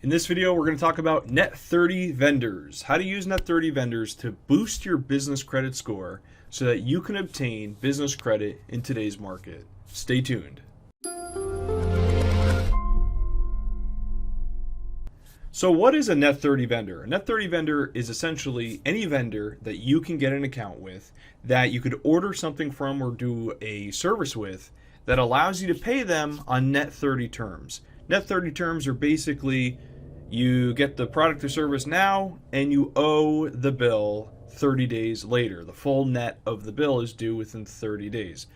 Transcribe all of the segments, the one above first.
In this video, we're going to talk about Net 30 vendors, how to use Net 30 vendors to boost your business credit score so that you can obtain business credit in today's market. Stay tuned. So what is a Net 30 vendor? A Net 30 vendor is essentially any vendor that you can get an account with, that you could order something from or do a service with, that allows you to pay them on Net 30 terms. Net 30 terms are basically you get the product or service now and you owe the bill 30 days later. The full net of the bill is due within 30 days.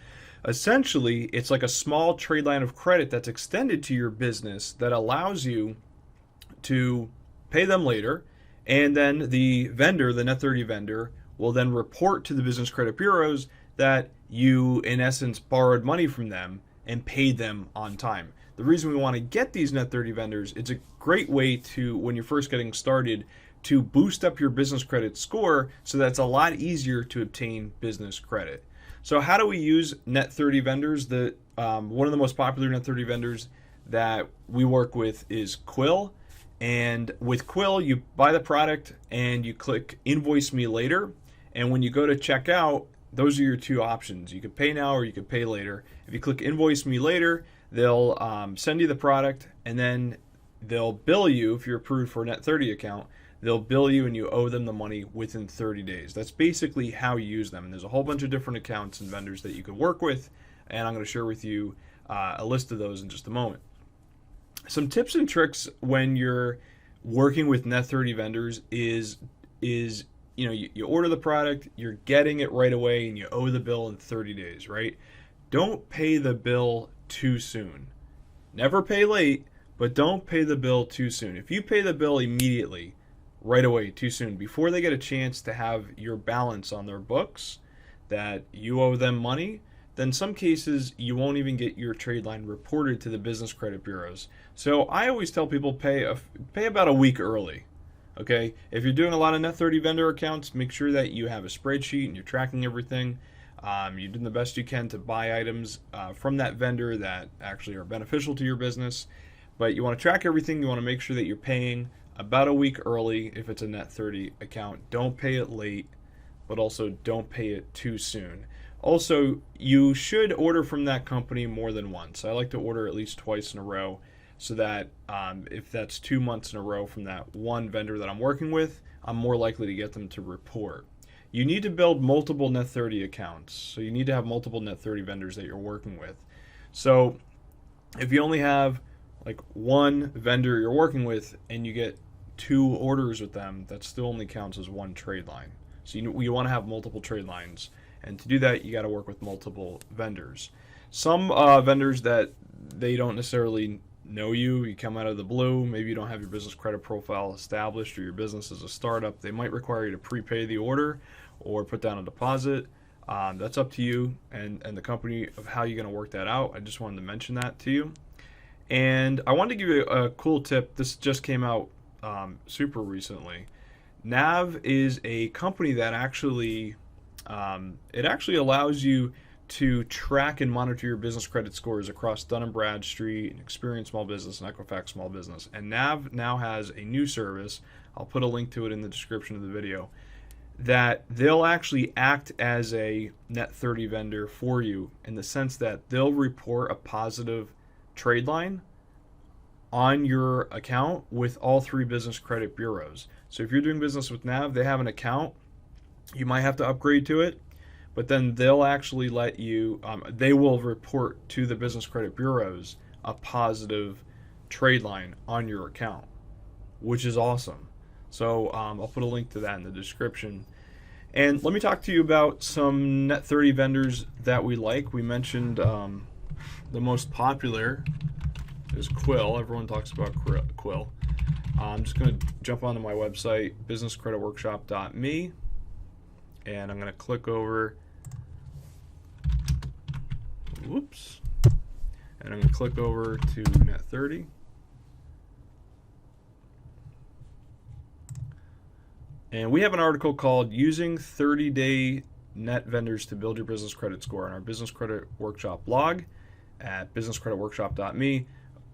Essentially, it's like a small trade line of credit that's extended to your business that allows you to pay them later, and then the vendor, the Net 30 vendor, will then report to the business credit bureaus that you, in essence, borrowed money from them and paid them on time. The reason we want to get these Net 30 vendors, it's a great way to, when you're first getting started, to boost up your business credit score so that it's a lot easier to obtain business credit. So how do we use Net 30 vendors? One of the most popular Net 30 vendors that we work with is Quill. And with Quill, you buy the product and you click Invoice Me Later. And when you go to checkout, those are your two options. You could pay now or you could pay later. If you click Invoice Me Later, they'll send you the product and then they'll bill you. If you're approved for a Net 30 account, they'll bill you and you owe them the money within 30 days. That's basically how you use them. And there's a whole bunch of different accounts and vendors that you can work with. And I'm going to share with you a list of those in just a moment. Some tips and tricks when you're working with Net 30 vendors is you order the product, you're getting it right away, and you owe the bill in 30 days, right? Don't pay the bill too soon. Never pay late, but don't pay the bill too soon. If you pay the bill immediately, right away, too soon, before they get a chance to have your balance on their books, that you owe them money, then in some cases you won't even get your trade line reported to the business credit bureaus. So I always tell people pay about a week early. Okay, if you're doing a lot of Net 30 vendor accounts, make sure that you have a spreadsheet and you're tracking everything. You're doing the best you can to buy items from that vendor that actually are beneficial to your business. But you want to track everything. You want to make sure that you're paying about a week early if it's a Net 30 account. Don't pay it late, but also don't pay it too soon. Also, you should order from that company more than once. I like to order at least twice in a row, so that if that's 2 months in a row from that one vendor that I'm working with, I'm more likely to get them to report. You need to build multiple Net 30 accounts. So you need to have multiple Net 30 vendors that you're working with. So if you only have like one vendor you're working with and you get 2 orders with them, that still only counts as one trade line. So you want to have multiple trade lines. And to do that, you got to work with multiple vendors. Some vendors that they don't necessarily know you come out of the blue, maybe you don't have your business credit profile established or your business is a startup, they might require you to prepay the order or put down a deposit. That's up to you and the company of how you're going to work that out. I just wanted to mention that to you. And I wanted to give you a cool tip. This just came out super recently. Nav is a company that actually allows you to track and monitor your business credit scores across Dun & Bradstreet, Experience Small Business, and Equifax Small Business. And Nav now has a new service, I'll put a link to it in the description of the video, that they'll actually act as a Net 30 vendor for you in the sense that they'll report a positive trade line on your account with all 3 business credit bureaus. So if you're doing business with Nav, they have an account. You might have to upgrade to it, but then they'll actually let you, they will report to the business credit bureaus a positive trade line on your account, which is awesome. So I'll put a link to that in the description. And let me talk to you about some Net 30 vendors that we like. We mentioned the most popular is Quill. Everyone talks about Quill. I'm just going to jump onto my website, businesscreditworkshop.me. And I'm going to click over, whoops, and I'm going to click over to Net 30. And we have an article called Using 30-Day Net Vendors to Build Your Business Credit Score on our Business Credit Workshop blog at businesscreditworkshop.me.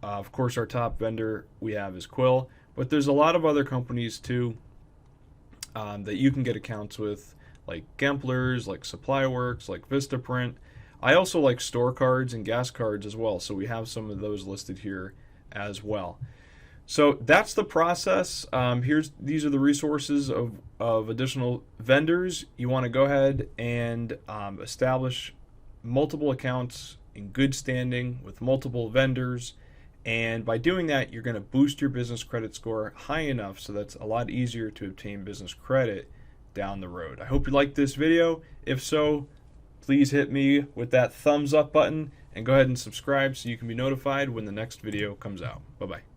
Of course, our top vendor we have is Quill, But there's a lot of other companies too that you can get accounts with, like Gemplers, like SupplyWorks, like Vistaprint. I also like store cards and gas cards as well, so we have some of those listed here as well. So that's the process. These are the resources of additional vendors. You want to go ahead and establish multiple accounts in good standing with multiple vendors. And by doing that, you're going to boost your business credit score high enough so that's a lot easier to obtain business credit down the road. I hope you liked this video. If so, please hit me with that thumbs up button and go ahead and subscribe so you can be notified when the next video comes out. Bye-bye.